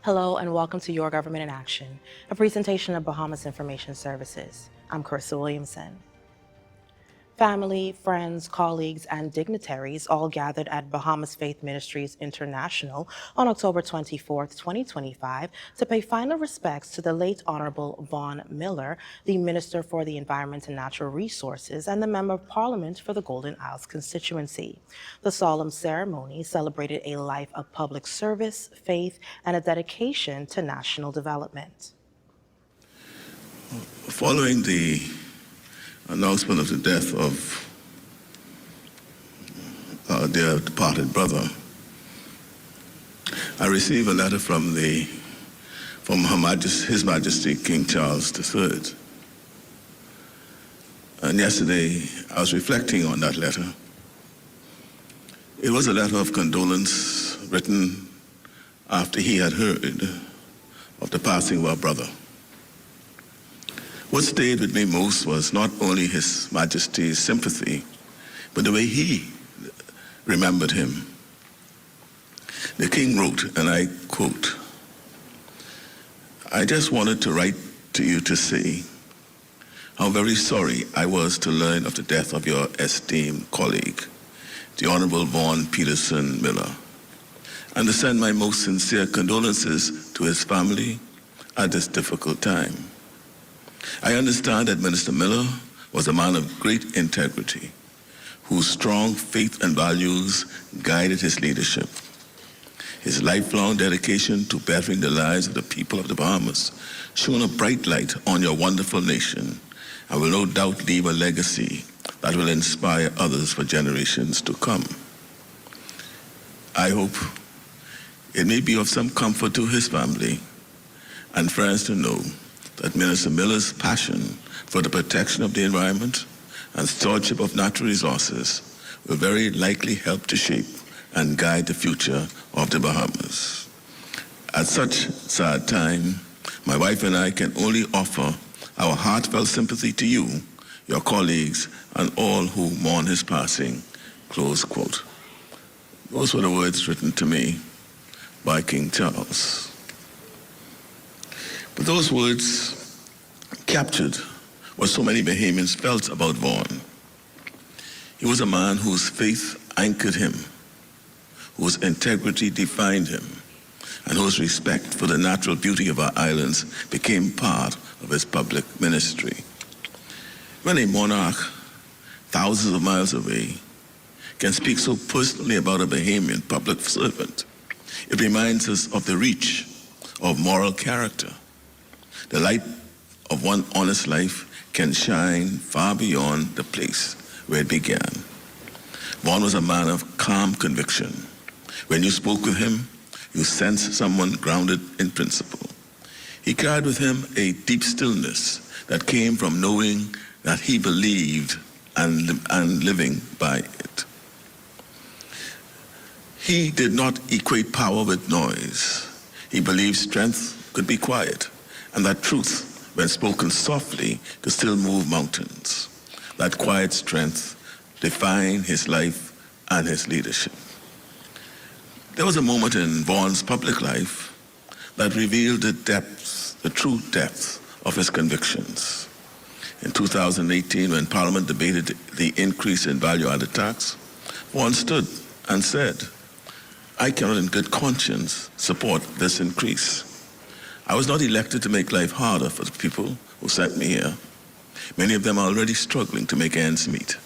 Hello and welcome to Your Government in Action, a presentation of Bahamas Information Services. I'm Carissa Williamson. Family, friends, colleagues, and dignitaries all gathered at Bahamas Faith Ministries International on October 24, 2025, to pay final respects to the late Honorable Vaughn Miller, the Minister for the Environment and Natural Resources and the Member of Parliament for the Golden Isles constituency. The solemn ceremony celebrated a life of public service, faith, and a dedication to national development. Following the announcement of the death of our dear departed brother, I received a letter from His Majesty King Charles III. And yesterday, I was reflecting on that letter. It was a letter of condolence written after he had heard of the passing of our brother. What stayed with me most was not only His Majesty's sympathy, but the way he remembered him. The King wrote, and I quote, "I just wanted to write to you to say how very sorry I was to learn of the death of your esteemed colleague, the Honorable Vaughn Peterson Miller, and to send my most sincere condolences to his family at this difficult time. I understand that Minister Miller was a man of great integrity, whose strong faith and values guided his leadership. His lifelong dedication to bettering the lives of the people of the Bahamas shone a bright light on your wonderful nation and will no doubt leave a legacy that will inspire others for generations to come. I hope it may be of some comfort to his family and friends to know that Minister Miller's passion for the protection of the environment and stewardship of natural resources will very likely help to shape and guide the future of the Bahamas. At such sad time, my wife and I can only offer our heartfelt sympathy to you, your colleagues, and all who mourn his passing." Close quote. Those were the words written to me by King Charles. But those words captured what so many Bahamians felt about Vaughn. He was a man whose faith anchored him, whose integrity defined him, and whose respect for the natural beauty of our islands became part of his public ministry. When a monarch thousands of miles away can speak so personally about a Bahamian public servant, it reminds us of the reach of moral character. The light of one honest life can shine far beyond the place where it began. Vaughn was a man of calm conviction. When you spoke with him, you sensed someone grounded in principle. He carried with him a deep stillness that came from knowing that he believed and living by it. He did not equate power with noise. He believed strength could be quiet, and that truth, when spoken softly, could still move mountains. That quiet strength defined his life and his leadership. There was a moment in Vaughn's public life that revealed the true depth of his convictions. In 2018, when Parliament debated the increase in value-added tax, Vaughn stood and said, "I cannot in good conscience support this increase. I was not elected to make life harder for the people who sent me here. Many of them are already struggling to make ends meet.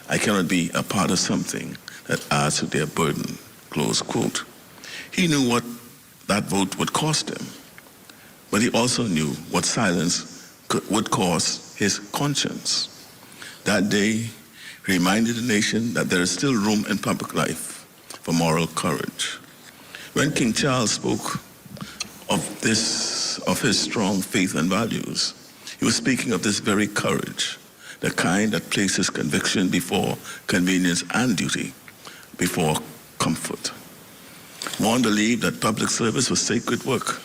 I cannot be a part of something that adds to their burden." Close quote. He knew what that vote would cost him, but he also knew what silence would cost his conscience. That day, he reminded the nation that there is still room in public life for moral courage. When King Charles spoke of his strong faith and values, he was speaking of this very courage, the kind that places conviction before convenience and duty before comfort. Vaughn believed that public service was sacred work.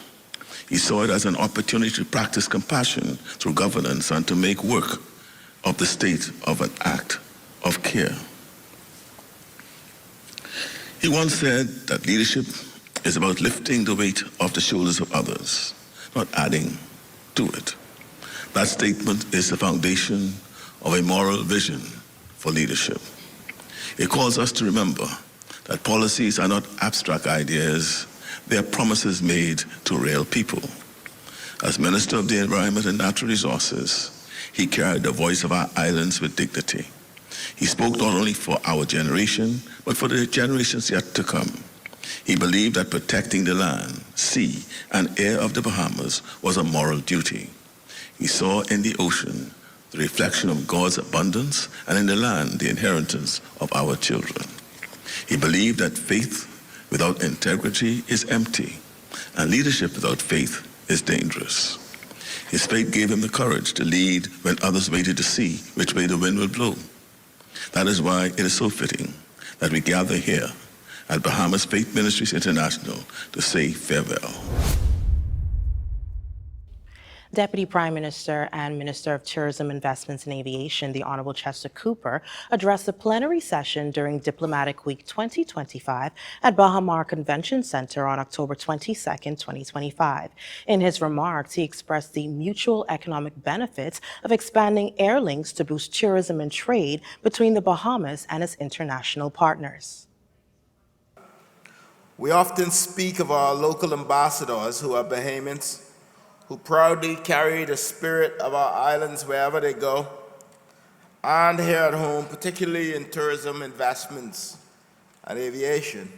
He saw it as an opportunity to practice compassion through governance and to make work of the state of an act of care. He once said that leadership is about lifting the weight off the shoulders of others, not adding to it. That statement is the foundation of a moral vision for leadership. It calls us to remember that policies are not abstract ideas, they are promises made to real people. As Minister of the Environment and Natural Resources, he carried the voice of our islands with dignity. He spoke not only for our generation, but for the generations yet to come. He believed that protecting the land, sea, and air of the Bahamas was a moral duty. He saw in the ocean the reflection of God's abundance, and in the land the inheritance of our children. He believed that faith without integrity is empty, and leadership without faith is dangerous. His faith gave him the courage to lead when others waited to see which way the wind would blow. That is why it is so fitting that we gather here at Bahamas Faith Ministries International to say farewell. Deputy Prime Minister and Minister of Tourism, Investments and Aviation, the Honorable Chester Cooper, addressed the plenary session during Diplomatic Week 2025 at Bahama Convention Center on October 22, 2025. In his remarks, he expressed the mutual economic benefits of expanding air links to boost tourism and trade between the Bahamas and its international partners. We often speak of our local ambassadors who are Bahamians, who proudly carry the spirit of our islands wherever they go, and here at home, particularly in tourism, investments, and aviation,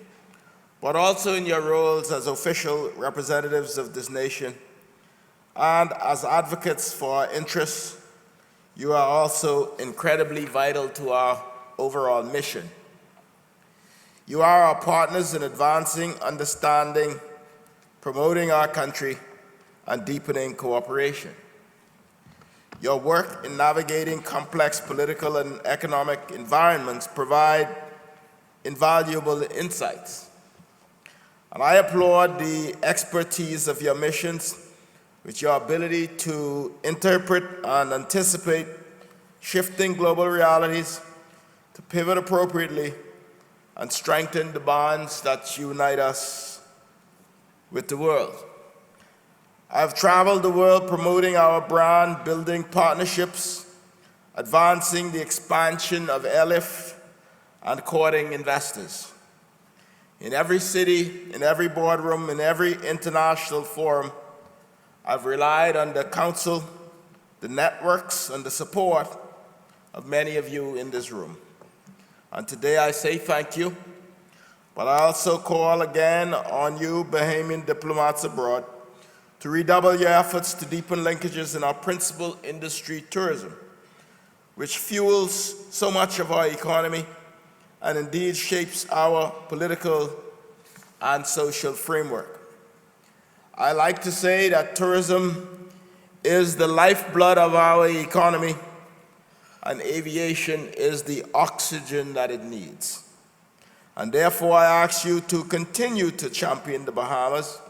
but also in your roles as official representatives of this nation and as advocates for our interests. You are also incredibly vital to our overall mission. You are our partners in advancing understanding, promoting our country, and deepening cooperation. Your work in navigating complex political and economic environments provide invaluable insights. And I applaud the expertise of your missions, with your ability to interpret and anticipate shifting global realities, to pivot appropriately, and strengthen the bonds that unite us with the world. I've traveled the world promoting our brand, building partnerships, advancing the expansion of airlift, and courting investors. In every city, in every boardroom, in every international forum, I've relied on the counsel, the networks, and the support of many of you in this room. And today I say thank you, but I also call again on you, Bahamian diplomats abroad, to redouble your efforts to deepen linkages in our principal industry, tourism, which fuels so much of our economy and indeed shapes our political and social framework. I like to say that tourism is the lifeblood of our economy, and aviation is the oxygen that it needs. And therefore, I ask you to continue to champion the Bahamas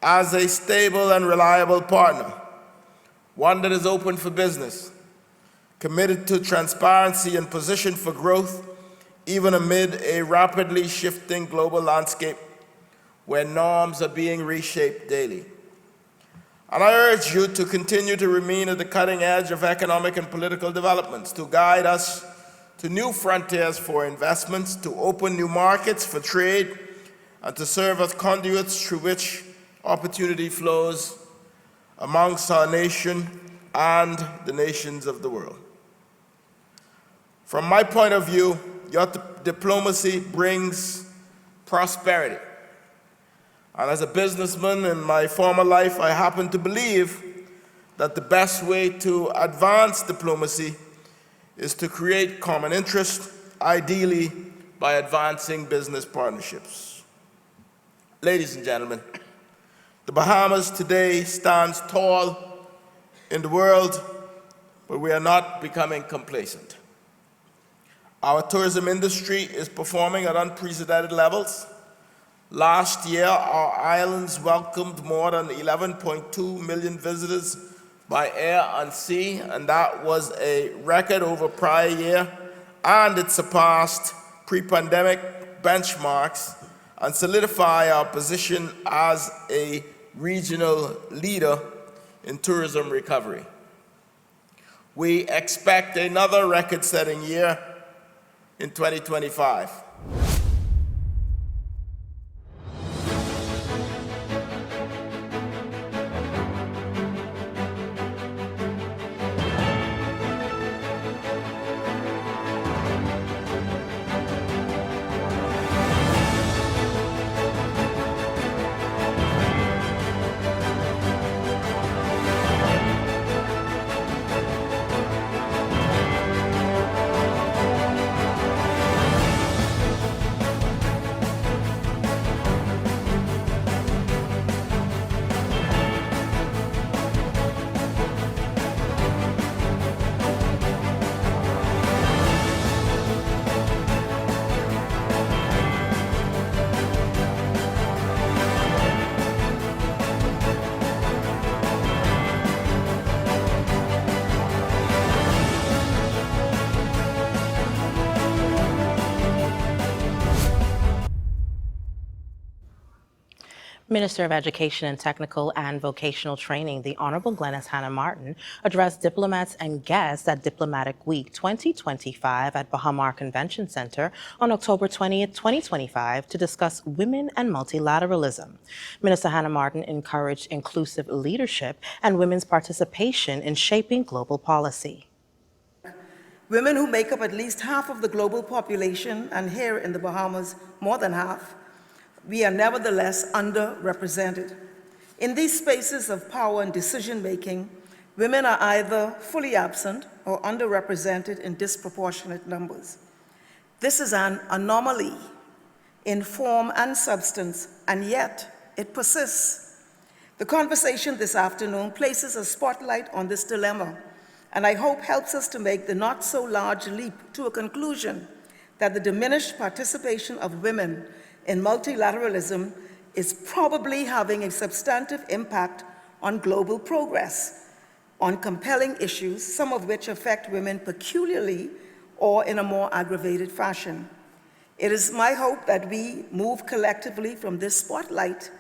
as a stable and reliable partner, one that is open for business, committed to transparency and positioned for growth, even amid a rapidly shifting global landscape where norms are being reshaped daily. And I urge you to continue to remain at the cutting edge of economic and political developments, to guide us to new frontiers for investments, to open new markets for trade, and to serve as conduits through which opportunity flows amongst our nation and the nations of the world. From my point of view, your diplomacy brings prosperity. And as a businessman in my former life, I happen to believe that the best way to advance diplomacy is to create common interest, ideally by advancing business partnerships. Ladies and gentlemen, the Bahamas today stands tall in the world, but we are not becoming complacent. Our tourism industry is performing at unprecedented levels. Last year, our islands welcomed more than 11.2 million visitors by air and sea, and that was a record over prior year, and it surpassed pre-pandemic benchmarks and solidify our position as a regional leader in tourism recovery. We expect another record-setting year in 2025. Minister of Education and Technical and Vocational Training, the Honorable Glenys Hanna-Martin, addressed diplomats and guests at Diplomatic Week 2025 at Bahama Convention Center on October 20th, 2025 to discuss women and multilateralism. Minister Hanna-Martin encouraged inclusive leadership and women's participation in shaping global policy. Women who make up at least half of the global population, and here in the Bahamas, more than half, we are nevertheless underrepresented. In these spaces of power and decision-making, women are either fully absent or underrepresented in disproportionate numbers. This is an anomaly in form and substance, and yet it persists. The conversation this afternoon places a spotlight on this dilemma, and I hope helps us to make the not-so-large leap to a conclusion that the diminished participation of women in multilateralism is probably having a substantive impact on global progress, on compelling issues, some of which affect women peculiarly or in a more aggravated fashion. It is my hope that we move collectively from this spotlight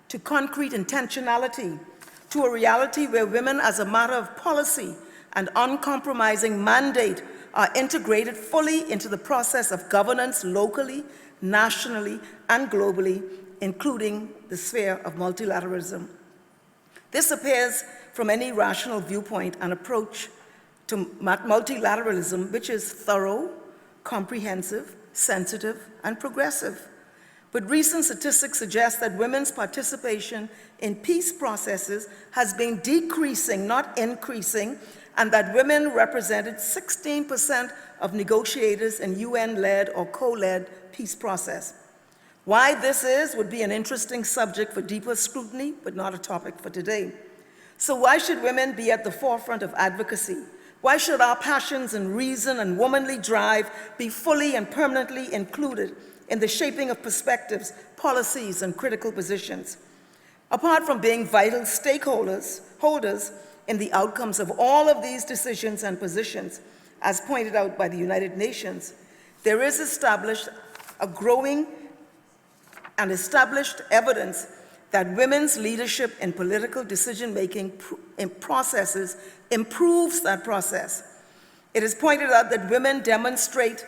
to concrete intentionality, to a reality where women as a matter of policy and uncompromising mandate are integrated fully into the process of governance locally, nationally, and globally, including the sphere of multilateralism. This appears from any rational viewpoint an approach to multilateralism which is thorough, comprehensive, sensitive, and progressive. But recent statistics suggest that women's participation in peace processes has been decreasing, not increasing, and that women represented 16% of negotiators in UN-led or co-led peace process. Why this is would be an interesting subject for deeper scrutiny, but not a topic for today. So why should women be at the forefront of advocacy? Why should our passions and reason and womanly drive be fully and permanently included in the shaping of perspectives, policies, and critical positions? Apart from being vital stakeholders in the outcomes of all of these decisions and positions, as pointed out by the United Nations, there is growing and established evidence that women's leadership in political decision-making processes improves that process. It is pointed out that women demonstrate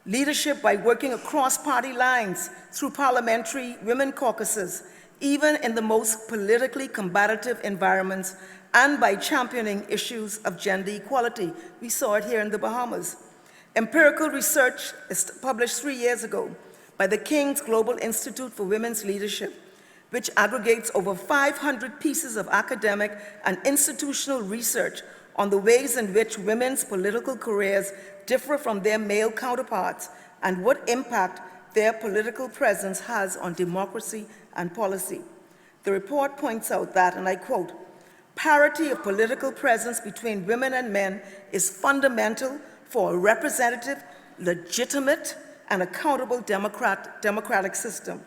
leadership by working across party lines through parliamentary women caucuses, even in the most politically combative environments, and by championing issues of gender equality. We saw it here in the Bahamas. Empirical research is published 3 years ago by the King's Global Institute for Women's Leadership, which aggregates over 500 pieces of academic and institutional research on the ways in which women's political careers differ from their male counterparts and what impact their political presence has on democracy and policy. The report points out that, and I quote, "Parity of political presence between women and men is fundamental for a representative, legitimate, and accountable democratic system."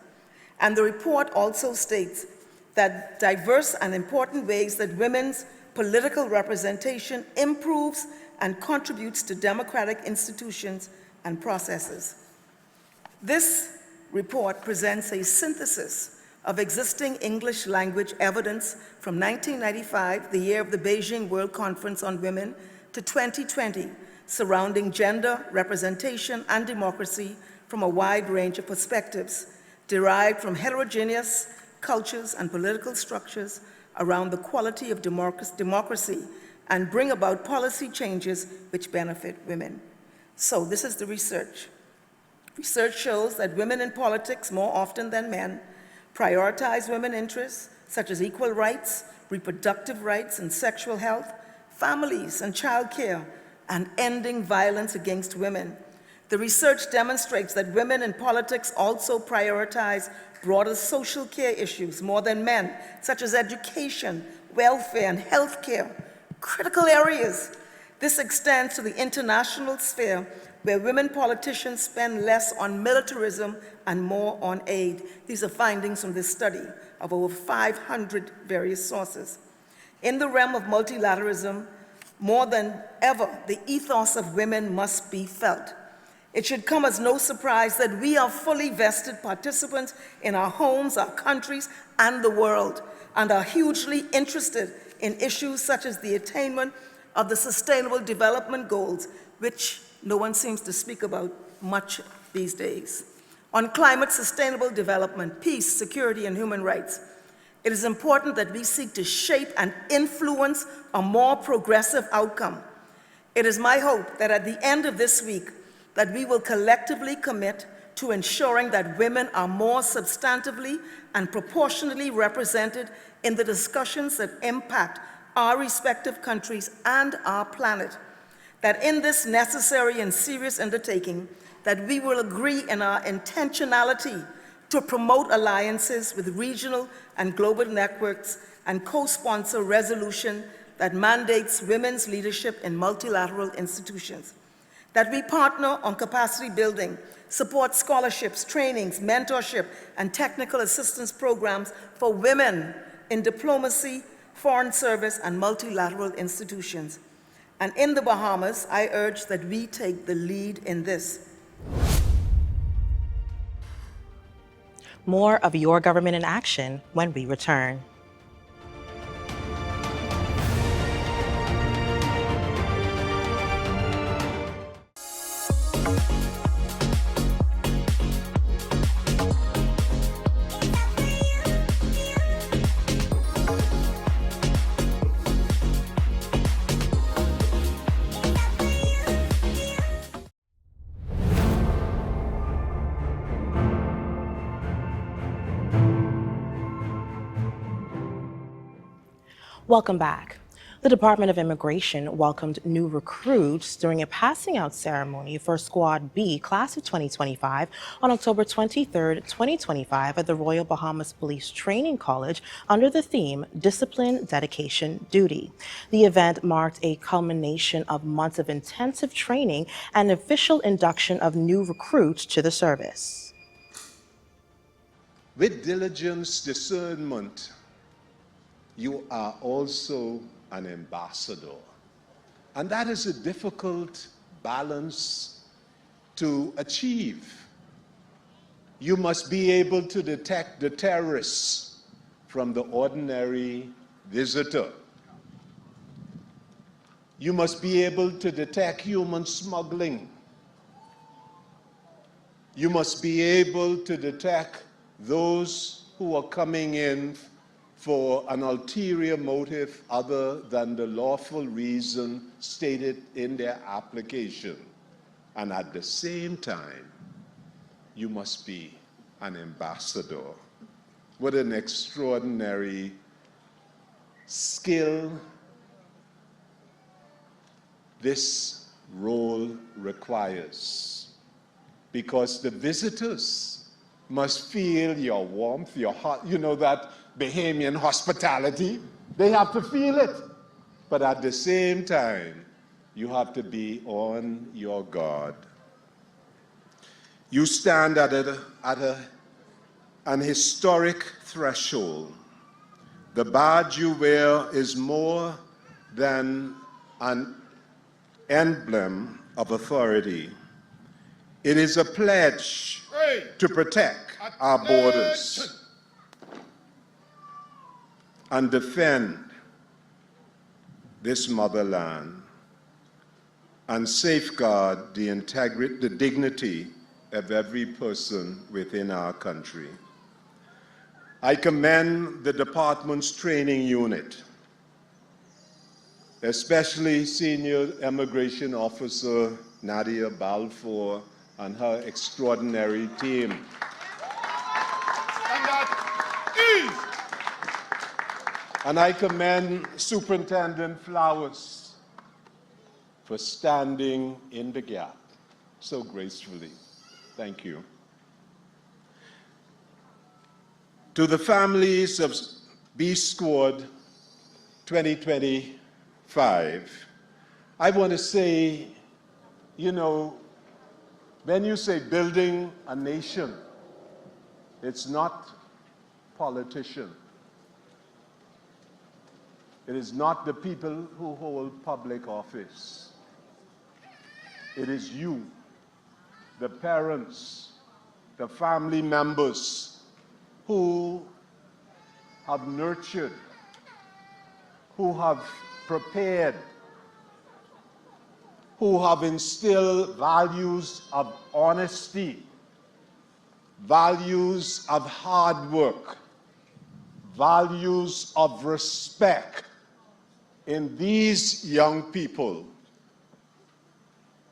And the report also states that diverse and important ways that women's political representation improves and contributes to democratic institutions and processes. This report presents a synthesis of existing English language evidence from 1995, the year of the Beijing World Conference on Women, to 2020, surrounding gender, representation, and democracy from a wide range of perspectives, derived from heterogeneous cultures and political structures around the quality of democracy, and bring about policy changes which benefit women. So this is the research. Research shows that women in politics, more often than men, prioritize women's interests, such as equal rights, reproductive rights and sexual health, families and childcare, and ending violence against women. The research demonstrates that women in politics also prioritize broader social care issues more than men, such as education, welfare, and health care, critical areas. This extends to the international sphere, where women politicians spend less on militarism and more on aid. These are findings from this study of over 500 various sources. In the realm of multilateralism, more than ever, the ethos of women must be felt. It should come as no surprise that we are fully vested participants in our homes, our countries, and the world, and are hugely interested in issues such as the attainment of the Sustainable Development Goals, which no one seems to speak about much these days. On climate sustainable development, peace, security, and human rights, it is important that we seek to shape and influence a more progressive outcome. It is my hope that at the end of this week, that we will collectively commit to ensuring that women are more substantively and proportionally represented in the discussions that impact our respective countries and our planet. That in this necessary and serious undertaking, that we will agree in our intentionality to promote alliances with regional and global networks and co-sponsor resolution that mandates women's leadership in multilateral institutions. That we partner on capacity building, support scholarships, trainings, mentorship, and technical assistance programs for women in diplomacy, foreign service, and multilateral institutions. And in the Bahamas, I urge that we take the lead in this. More of Your Government in Action when we return. Welcome back. The Department of Immigration welcomed new recruits during a passing out ceremony for Squad B, Class of 2025, on October 23, 2025, at the Royal Bahamas Police Training College under the theme Discipline, Dedication, Duty. The event marked a culmination of months of intensive training and official induction of new recruits to the service. With diligence, discernment, you are also an ambassador. And that is a difficult balance to achieve. You must be able to detect the terrorists from the ordinary visitor. You must be able to detect human smuggling. You must be able to detect those who are coming in for an ulterior motive other than the lawful reason stated in their application. And at the same time, you must be an ambassador. What an extraordinary skill this role requires, because the visitors must feel your warmth, your heart, you know, that Bahamian hospitality. They have to feel it. But at the same time, you have to be on your guard. You stand at an historic threshold. The badge you wear is more than an emblem of authority. It is a pledge to protect our borders and defend this motherland and safeguard the dignity of every person within our country. I commend the department's training unit, especially Senior Immigration Officer Nadia Balfour and her extraordinary team. And I commend Superintendent Flowers for standing in the gap so gracefully. Thank you. To the families of B Squad 2025, I want to say, you know, when you say building a nation, it's not politician. It is not the people who hold public office. It is you, the parents, the family members who have nurtured, who have prepared, who have instilled values of honesty, values of hard work, values of respect in these young people,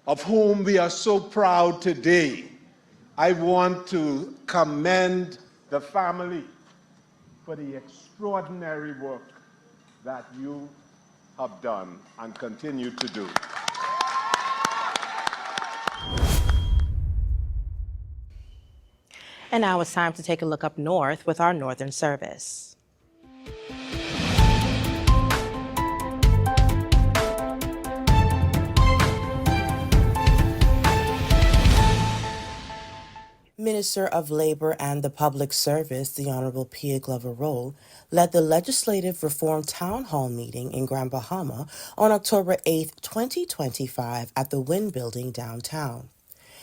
of whom we are so proud today. I want to commend the family for the extraordinary work that you have done and continue to do. And now it's time to take a look up north with our Northern Service. Minister of Labor and the Public Service, the Honorable Pia Glover-Roll, led the Legislative Reform Town Hall meeting in Grand Bahama on October 8, 2025 at the Wynn Building downtown.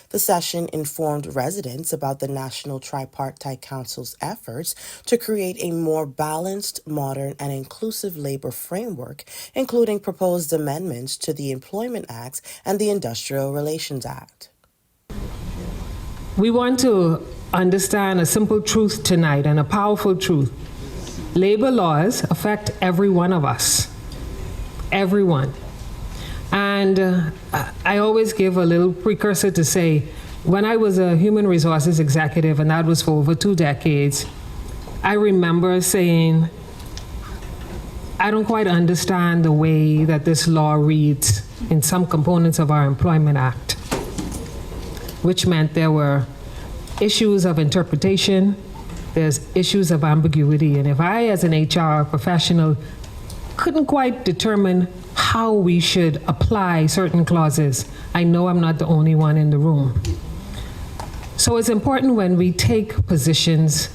The session informed residents about the National Tripartite Council's efforts to create a more balanced, modern, and inclusive labor framework, including proposed amendments to the Employment Acts and the Industrial Relations Act. We want to understand a simple truth tonight, and a powerful truth. Labor laws affect every one of us. Everyone. And I always give a little precursor to say, when I was a human resources executive, and that was for over 2 decades, I remember saying, I don't quite understand the way that this law reads in some components of our Employment Act, which meant there were issues of interpretation, there's issues of ambiguity. And if I, as an HR professional, couldn't quite determine how we should apply certain clauses, I know I'm not the only one in the room. So it's important when we take positions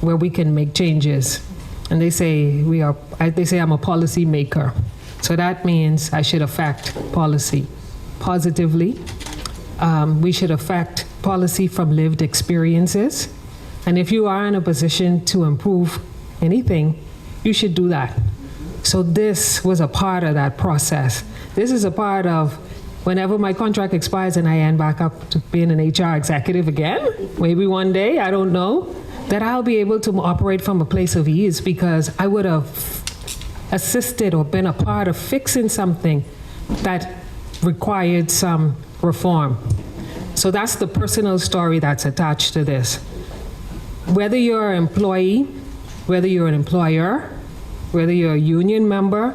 where we can make changes. And they say I'm a policy maker. So that means I should affect policy positively. We should affect policy from lived experiences. And if you are in a position to improve anything, you should do that. So this was a part of that process. This is a part of whenever my contract expires and I end back up to being an HR executive again, maybe one day, I don't know, that I'll be able to operate from a place of ease because I would have assisted or been a part of fixing something that required some reform. So that's the personal story that's attached to this. Whether you're an employee, whether you're an employer, whether you're a union member,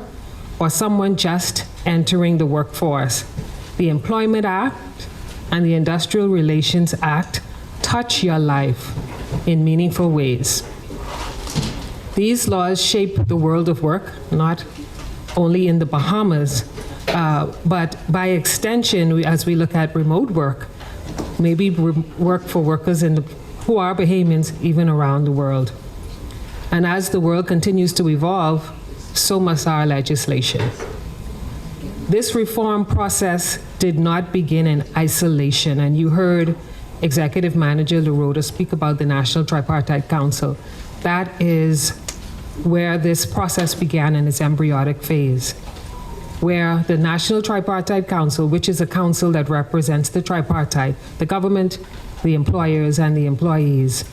or someone just entering the workforce, the Employment Act and the Industrial Relations Act touch your life in meaningful ways. These laws shape the world of work, not only in the Bahamas, but by extension, as we look at remote work, maybe work for workers who are Bahamians even around the world. And as the world continues to evolve, so must our legislation. This reform process did not begin in isolation, and you heard Executive Manager LaRoda speak about the National Tripartite Council. That is where this process began in its embryonic phase, where the National Tripartite Council, which is a council that represents the tripartite, the government, the employers, and the employees,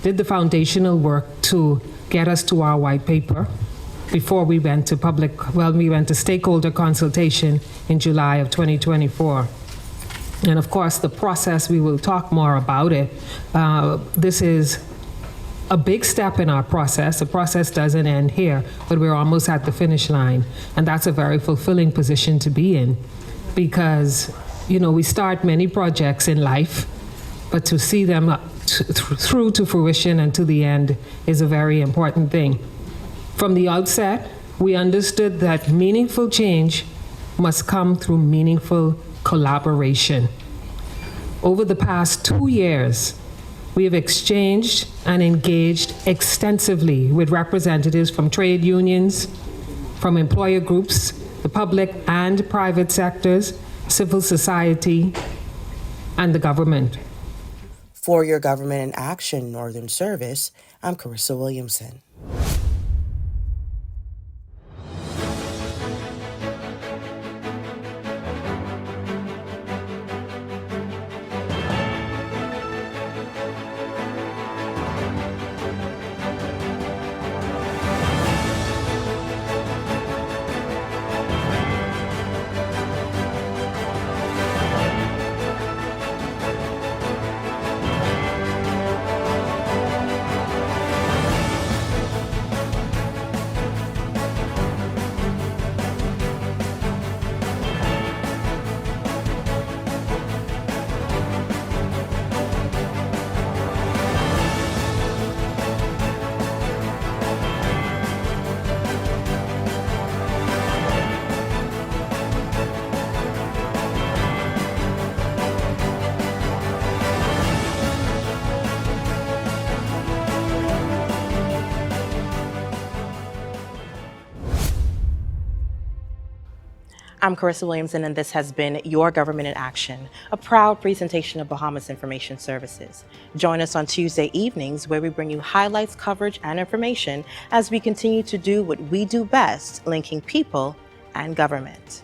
did the foundational work to get us to our white paper before we went to we went to stakeholder consultation in July of 2024. And of course, the process, we will talk more about it. This is a big step in our process. The process doesn't end here, but we're almost at the finish line. And that's a very fulfilling position to be in because, we start many projects in life, but to see them through to fruition and to the end is a very important thing. From the outset, we understood that meaningful change must come through meaningful collaboration. Over the past 2 years, we have exchanged and engaged extensively with representatives from trade unions, from employer groups, the public and private sectors, civil society, and the government. For your Government in Action Northern Service, I'm Carissa Williamson. I'm Carissa Williamson, and this has been Your Government in Action, a proud presentation of Bahamas Information Services. Join us on Tuesday evenings, where we bring you highlights, coverage, and information as we continue to do what we do best, linking people and government.